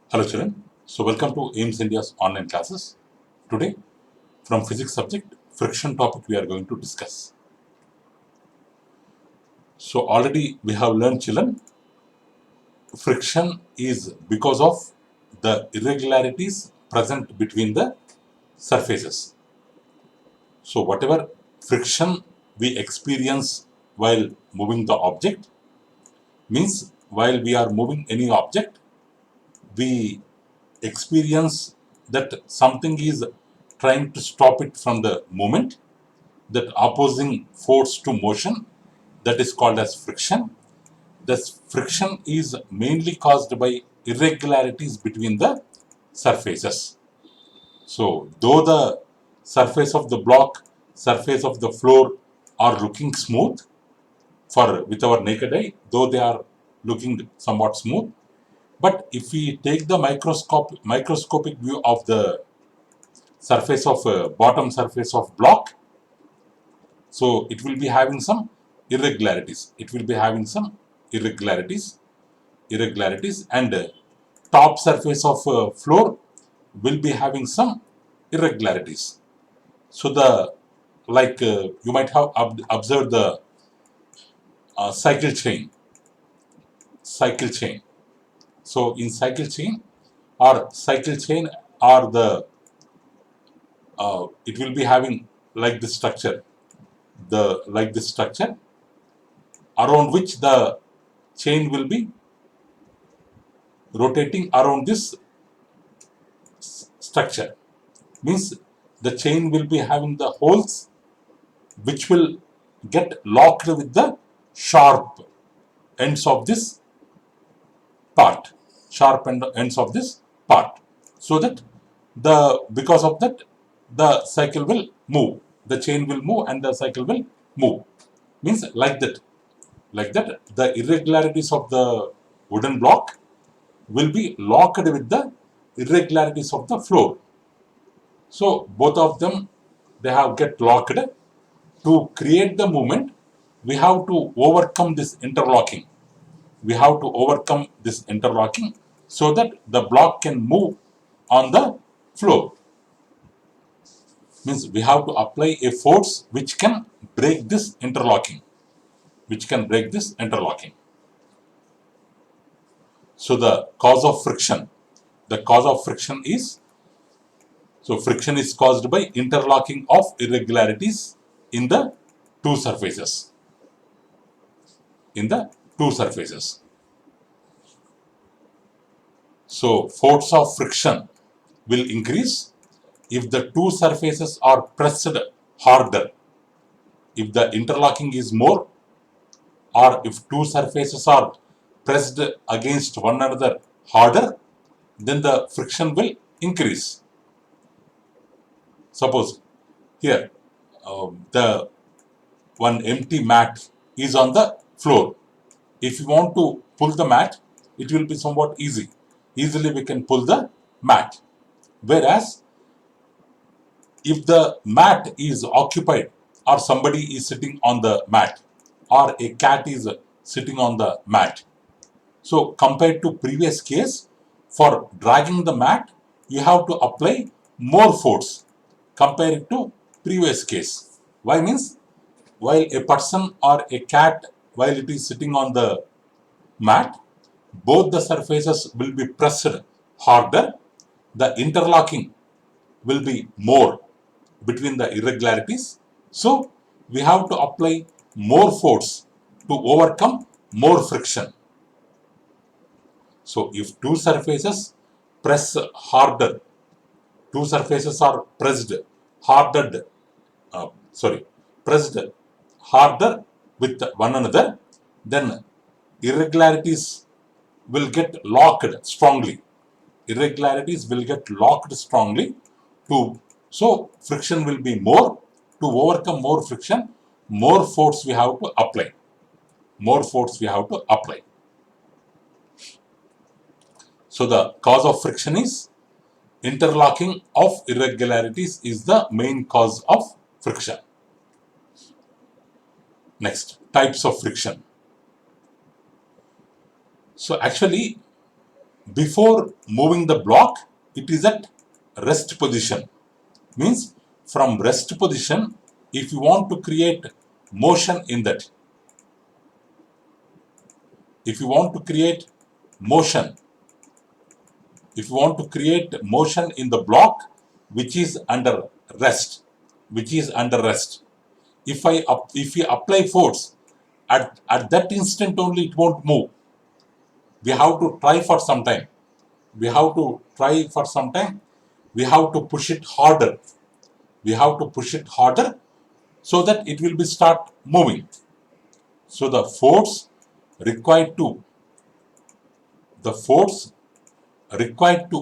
Hello children. So welcome to AIMS India's online classes. Today from physics subject friction topic we are going to discuss. So already we have learned children friction is because of the irregularities present between the surfaces. So whatever friction we experience while moving the object means while we are moving any object we experience that something is trying to stop it from the movement, that opposing force to motion, that is called as friction. This friction is mainly caused by irregularities between the surfaces. So though the surface of the block, surface of the floor are looking smooth for with our naked eye, though they are looking somewhat smooth, but if we take the microscopic view of the surface of bottom surface of block, so it will be having some irregularities. It will be having some irregularities, and top surface of floor will be having some irregularities. So the you might have observed the cycle chain. Cycle chain. So in cycle chain are the it will be having like this structure, around which the chain will be rotating around this structure. Means the chain will be having the holes which will get locked with the sharp ends of this part, ends of this part, so that because of that the cycle will move, the chain will move and the cycle will move. Means like that the irregularities of the wooden block will be locked with the irregularities of the floor. So both of them, they have get locked. To create the movement we have to overcome this interlocking. So that the block can move on the floor. Means we have to apply a force which can break this interlocking. So the cause of friction. The cause of friction is, so friction is caused by interlocking of irregularities in the two surfaces. In the two surfaces. So force of friction will increase if the two surfaces are pressed harder. If the interlocking is more, or if two surfaces are pressed against one another harder, then the friction will increase. Suppose here the one empty mat is on the floor. If you want to pull the mat, it will be somewhat easy. Easily we can pull the mat. Whereas if the mat is occupied, or somebody is sitting on the mat, or a cat is sitting on the mat, so compared to previous case, for dragging the mat you have to apply more force compared to previous case. Why? Means while a person or a cat, while it is sitting on the mat, both the surfaces will be pressed harder, the interlocking will be more between the irregularities. So we have to apply more force to overcome more friction. So if two surfaces press harder, two surfaces are harder, sorry, pressed harder with one another, then irregularities will get locked strongly. Irregularities will get locked strongly to, so friction will be more. To overcome more friction, more force we have to apply. So the cause of friction is interlocking of irregularities is the main cause of friction. Next, types of friction. So actually before moving the block, it is at rest position. Means from rest position, if you want to create motion in that, if you want to create motion, if you want to create motion in the block which is under rest, if we apply force at that instant only, it won't move. We have to try for some time. We have to try for some time. We have to push it harder. We have to push it harder so that it will be start moving. So the force required to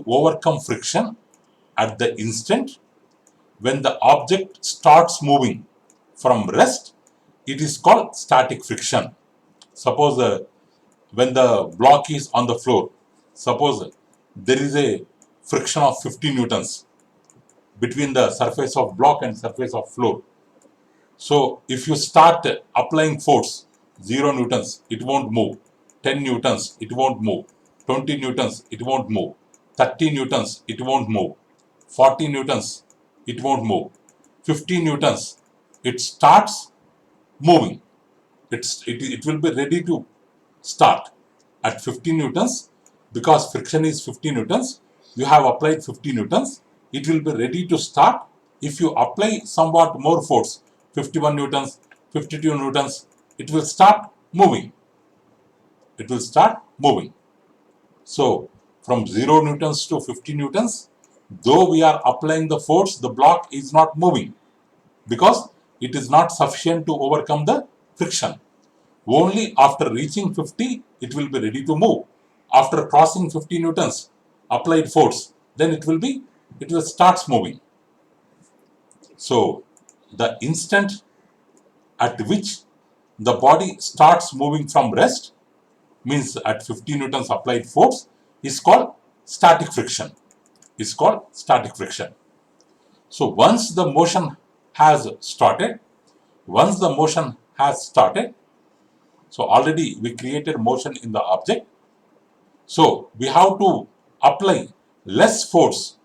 overcome friction at the instant when the object starts moving from rest, it is called static friction. Suppose when the block is on the floor, suppose there is a friction of 50 newtons between the surface of block and surface of floor. So if you start applying force, 0 newtons, it won't move. 10 newtons, it won't move. 20 newtons, it won't move. 30 newtons, it won't move. 40 newtons, it won't move. 50 newtons, it starts moving. It will be ready to start at 50 newtons. Because friction is 50 newtons, you have applied 50 newtons, it will be ready to start. If you apply somewhat more force, 51 newtons, 52 newtons, it will start moving. It will start moving. So from 0 newtons to 50 newtons, though we are applying the force, the block is not moving because it is not sufficient to overcome the friction. Only after reaching 50, it will be ready to move. After crossing 50 newtons applied force, then it will start moving. So the instant at which the body starts moving from rest, means at 50 newtons applied force, is called static friction. So once the motion has started, so already we created motion in the object. So we have to apply less force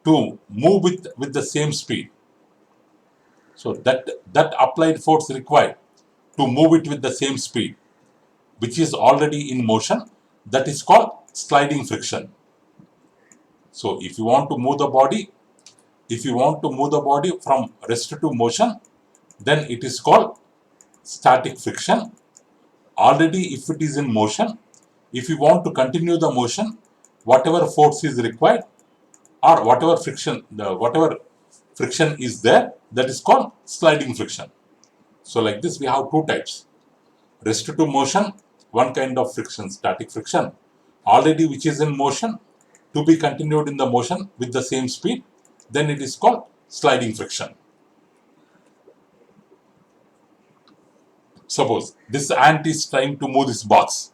to move with the same speed. So that applied force required to move it with the same speed, which is already in motion, that is called sliding friction. So if you want to move the body from rest to motion, then it is called static friction. Already if it is in motion, if you want to continue the motion, whatever force is required or whatever friction is there, that is called sliding friction. So like this we have two types. Rest to motion, one kind of friction, static friction. Already which is in motion, to be continued in the motion with the same speed, then it is called sliding friction. Suppose this ant is trying to move this box.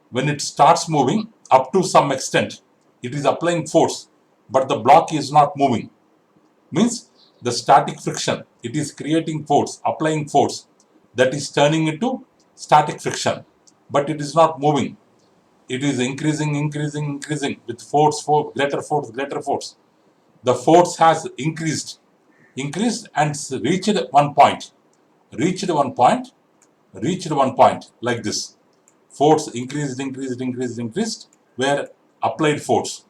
When it starts moving, up to some extent, it is applying force, but the block is not moving. Means the static friction, it is creating force, applying force, that is turning into static friction, but it is not moving. It is increasing with greater force. The force has increased and reached one point, like this. Force increased, where applied force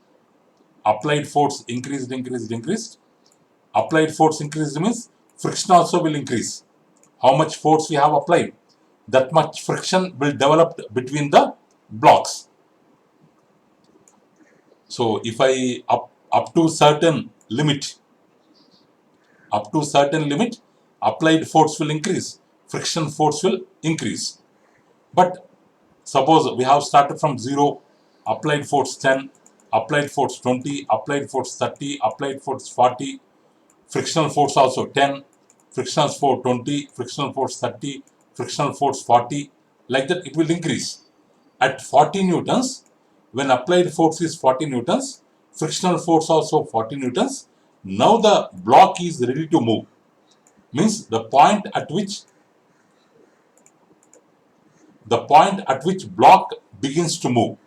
increased. Applied force increased means friction also will increase. How much force we have applied, that much friction will develop between the blocks. So if I up to certain limit, applied force will increase, friction force will increase. But suppose we have started from 0, applied force 10, applied force 20, applied force 30, applied force 40, frictional force also 10, frictional force 20, frictional force 30, frictional force 40, like that it will increase. At 40 newtons, when applied force is 40 newtons, frictional force also 40 newtons, now the block is ready to move. Means the point at which the point at which block begins to move.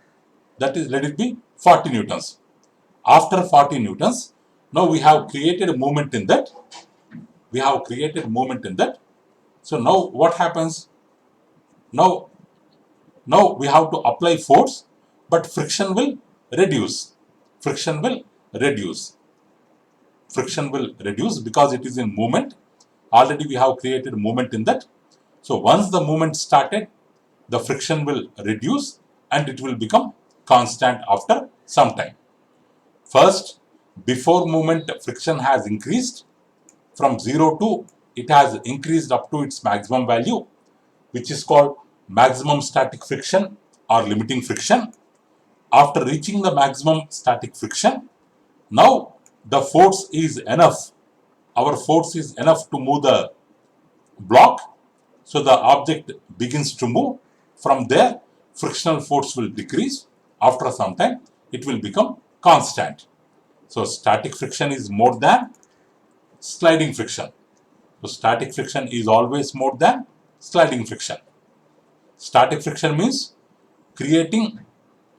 That is, let it be 40 newtons. After 40 newtons, now we have created a movement in that. So now what happens? Now we have to apply force, but friction will reduce. Friction will reduce. Friction will reduce because it is in movement. Already we have created movement in that. So once the movement started, the friction will reduce and it will become constant after some time. First, before movement, friction has increased from 0 to it has increased up to its maximum value, which is called maximum static friction or limiting friction. After reaching the maximum static friction, now the force is enough. Our force is enough to move the block. So the object begins to move. From there, frictional force will decrease. After some time, it will become constant. So static friction is more than sliding friction. So static friction is always more than sliding friction. Static friction means creating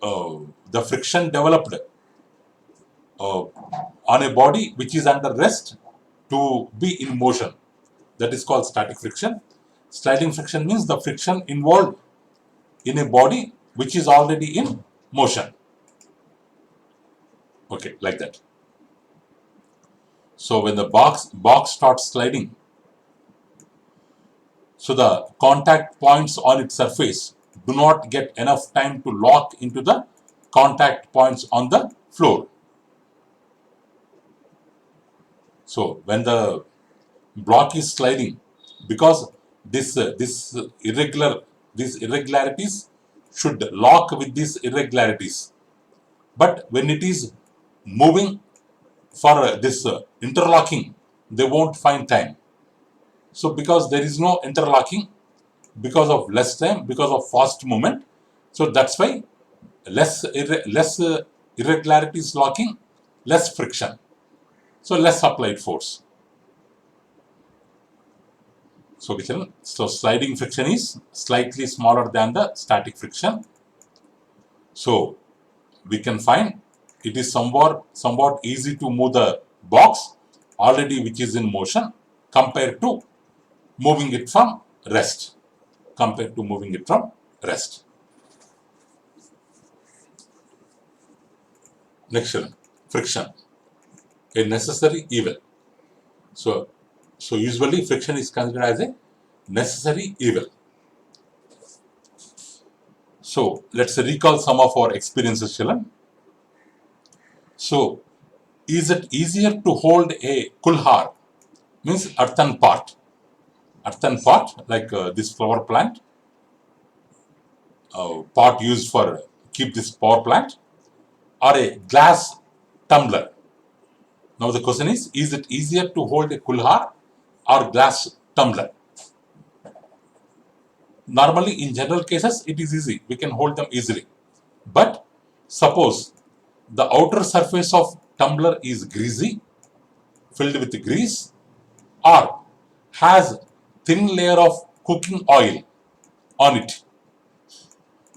the friction developed on a body which is under rest to be in motion. That is called static friction. Sliding friction means the friction involved in a body which is already in motion. Okay, like that. So when the box starts sliding, so the contact points on its surface do not get enough time to lock into the contact points on the floor. So when the block is sliding, because these irregularities should lock with these irregularities, but when it is moving for this interlocking, they won't find time. So because there is no interlocking, because of less time, because of fast movement, so that's why less irregularities locking, less friction, so less applied force. So sliding friction is slightly smaller than the static friction. So we can find it is somewhat easy to move the box already which is in motion compared to moving it from rest. Next one, friction, a necessary evil. So usually friction is considered as a necessary evil. So let's recall some of our experiences, children. So is it easier to hold a kulhar, means earthen pot like this flower plant, pot used for keep this power plant, or a glass tumbler? Now the question is it easier to hold a kulhar or glass tumbler? Normally in general cases it is easy, we can hold them easily. But suppose the outer surface of tumbler is greasy, filled with grease, or has thin layer of cooking oil on it.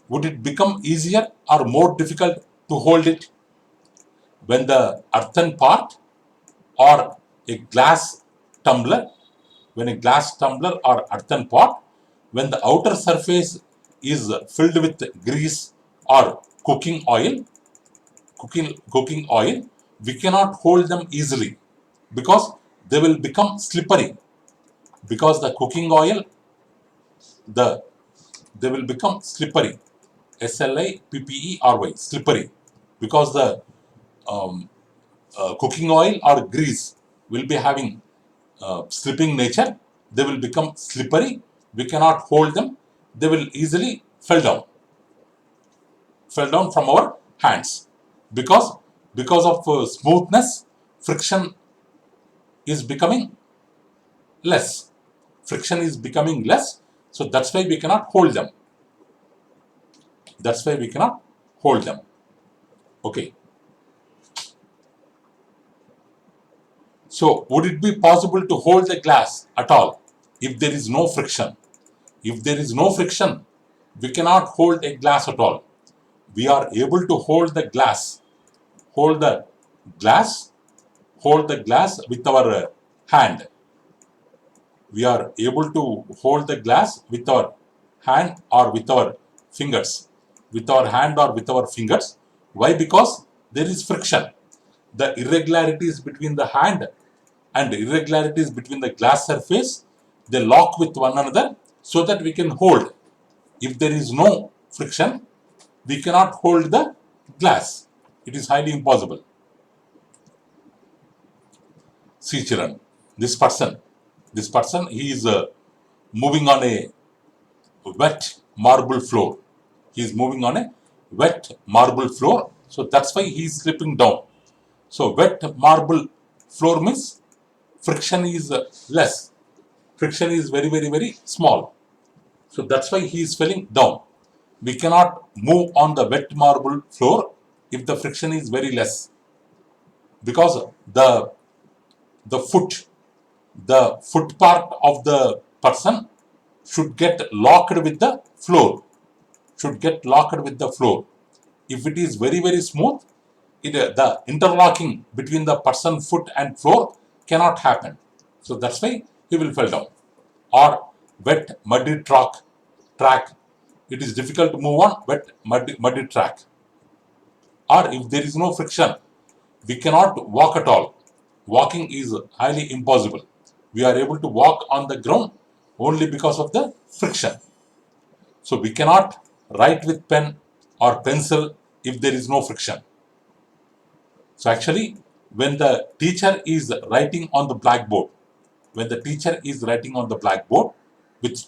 Would it become easier or more difficult to hold it? When the earthen pot or a glass tumbler, when a glass tumbler or earthen pot, when the outer surface is filled with grease or cooking oil, we cannot hold them easily because they will become slippery. Because the cooking oil, they will become slippery. SLIPPERY, slippery. Because the cooking oil or grease will be having slipping nature, they will become slippery. We cannot hold them. They will easily fall down from our hands. Because of smoothness, friction is becoming less. So that's why we cannot hold them. Okay. So would it be possible to hold the glass at all if there is no friction? If there is no friction, We cannot hold a glass at all. We are able to hold the glass, hold the glass, hold the glass with our hand. We are able to hold the glass with our hand or with our fingers. With our hand or with our fingers. Why? Because there is friction. The irregularities between the hand and irregularities between the glass surface, they lock with one another so that we can hold. If there is no friction, we cannot hold the glass. It is highly impossible. See children, this person, he is moving on a wet marble floor. He is moving on a wet marble floor. So that's why he is slipping down. So wet marble floor means friction is less. Friction is very, very, very small. So that's why he is falling down. We cannot move on the wet marble floor if the friction is very less, because the foot part of the person should get locked with the floor. Should get locked with the floor. If it is very, very smooth, the interlocking between the person foot and floor cannot happen. So that's why he will fall down. Or wet muddy track. It is difficult to move on wet muddy track. Or if there is no friction, we cannot walk at all. Walking is highly impossible. We are able to walk on the ground only because of the friction. So we cannot write with pen or pencil if there is no friction. So actually, when the teacher is writing on the blackboard, with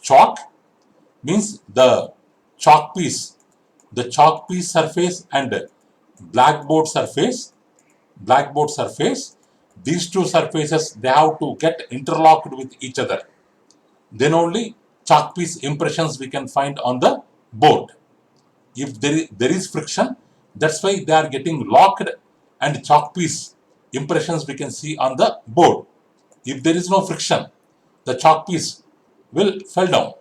chalk, means the chalk piece surface and blackboard surface, these two surfaces, they have to get interlocked with each other. Then only chalk piece impressions we can find on the board. If there is friction, that's why they are getting locked, and chalk piece impressions we can see on the board. If there is no friction, the chalk piece will fall down.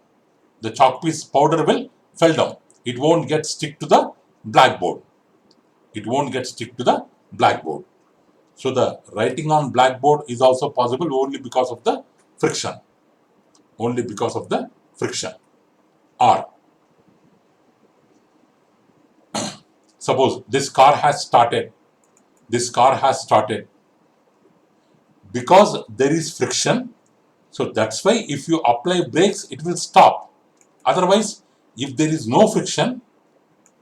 The chalk piece powder will fall down. It won't get stick to the blackboard. So the writing on blackboard is also possible only because of the friction. Or suppose this car has started because there is friction. So that's why if you apply brakes, it will stop. Otherwise, if there is no friction,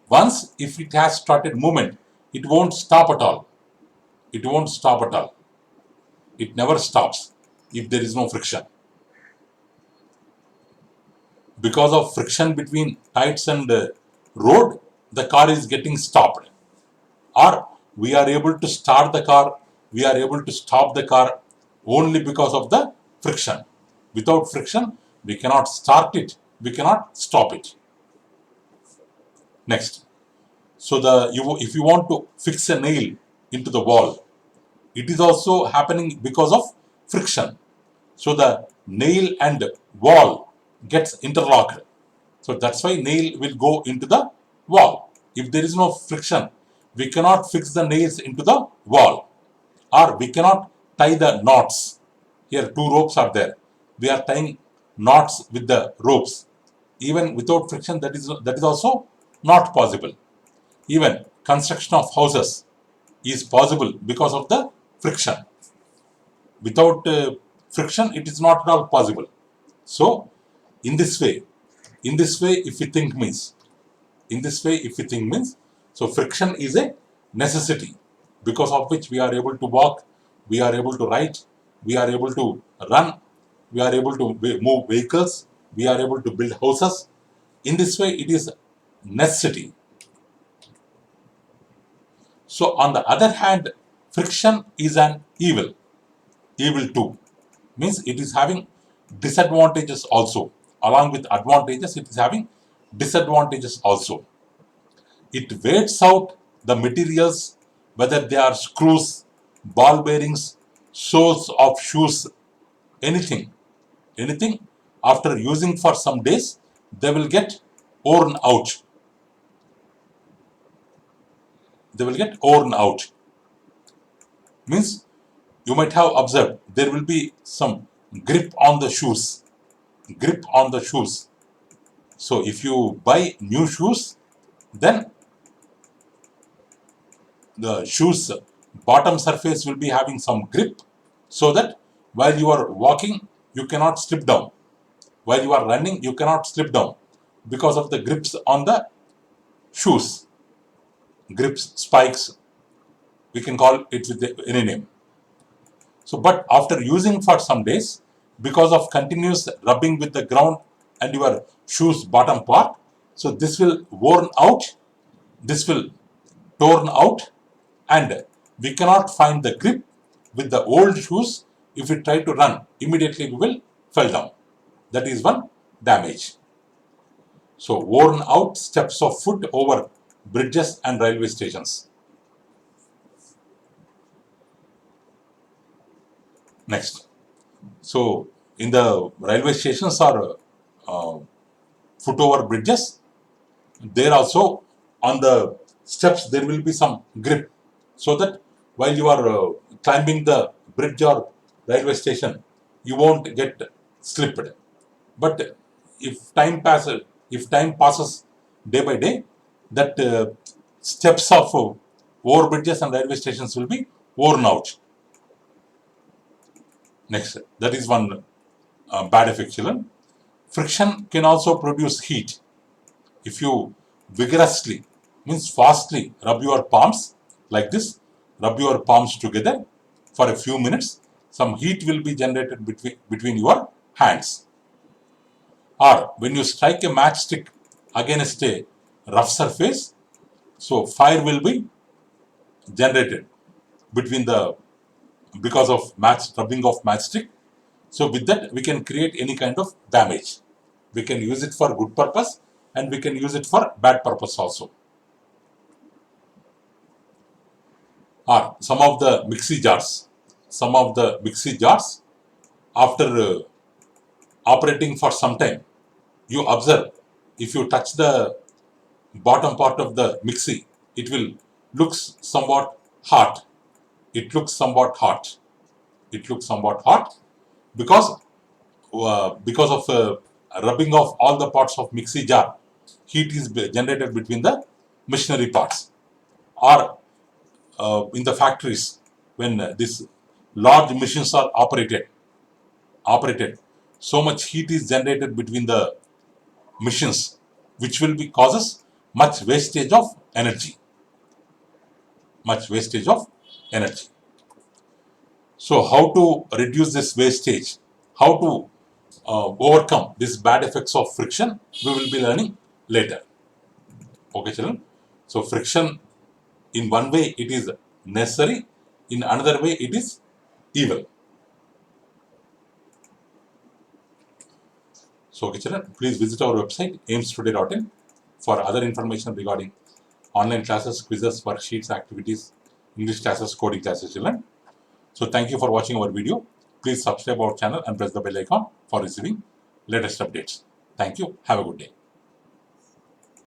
once if it has started movement, it won't stop at all. It never stops if there is no friction. Because of friction between tires and road, the car is getting stopped. Or we are able to start the car, we are able to stop the car only because of the friction. Without friction, we cannot start it, we cannot stop it. Next. So if you want to fix a nail into the wall, it is also happening because of friction. So the nail and wall gets interlocked. So that's why nail will go into the wall. If there is no friction, we cannot fix the nails into the wall, or we cannot tie the knots. Here 2 ropes are there. We are tying knots with the ropes. Even without friction, that is also not possible. Even construction of houses is possible because of the friction. Without friction, it is not at all possible. So in this way, if we think means, so friction is a necessity, because of which we are able to walk, we are able to write, we are able to run, we are able to move vehicles, we are able to build houses. In this way, it is necessity. So on the other hand, friction is an evil too. Means it is having disadvantages also. Along with advantages, it is having disadvantages also. It wears out the materials, whether they are screws, ball bearings, soles of shoes, anything. After using for some days, they will get worn out. They will get worn out. Means you might have observed there will be some grip on the shoes. Grip on the shoes. So if you buy new shoes, then the shoes bottom surface will be having some grip, so that while you are walking you cannot slip down. While you are running you cannot slip down because of the grips on the shoes. Grips, spikes, we can call it with any name. So, but after using for some days, because of continuous rubbing with the ground and your shoes bottom part, so this will worn out, this will torn out, and we cannot find the grip with the old shoes. If we try to run, immediately we will fall down. That is one damage. So, worn out steps of foot over bridges and railway stations. Next. So, in the railway stations or foot over bridges, there also on the steps there will be some grip, so that while you are climbing the bridge or railway station, you won't get slipped. But if time passes day by day, that steps of over bridges and railway stations will be worn out. Next, that is one bad effect, children. Friction can also produce heat. If you vigorously, means fastly, rub your palms like this, rub your palms together for a few minutes, some heat will be generated between your hands. Or when you strike a matchstick against a rough surface, so fire will be generated between the, because of rubbing of matchstick. So with that we can create any kind of damage. We can use it for good purpose and we can use it for bad purpose also. Or some of the mixie jars, after operating for some time, you observe if you touch the bottom part of the mixie, it will looks somewhat hot. It looks somewhat hot. It looks somewhat hot because of rubbing of all the parts of mixie jar, heat is generated between the machinery parts. Or in the factories, when these large machines are operated, so much heat is generated between the machines, which will be causes much wastage of energy. Much wastage of energy. So how to reduce this wastage? How to overcome these bad effects of friction? We will be learning later. Okay, children. So friction, in one way it is necessary, in another way it is evil. So okay, children, please visit our website aimstoday.in for other information regarding online classes, quizzes, worksheets, activities, English classes, coding classes, children. So thank you for watching our video. Please subscribe our channel and press the bell icon for receiving latest updates. Thank you. Have a good day.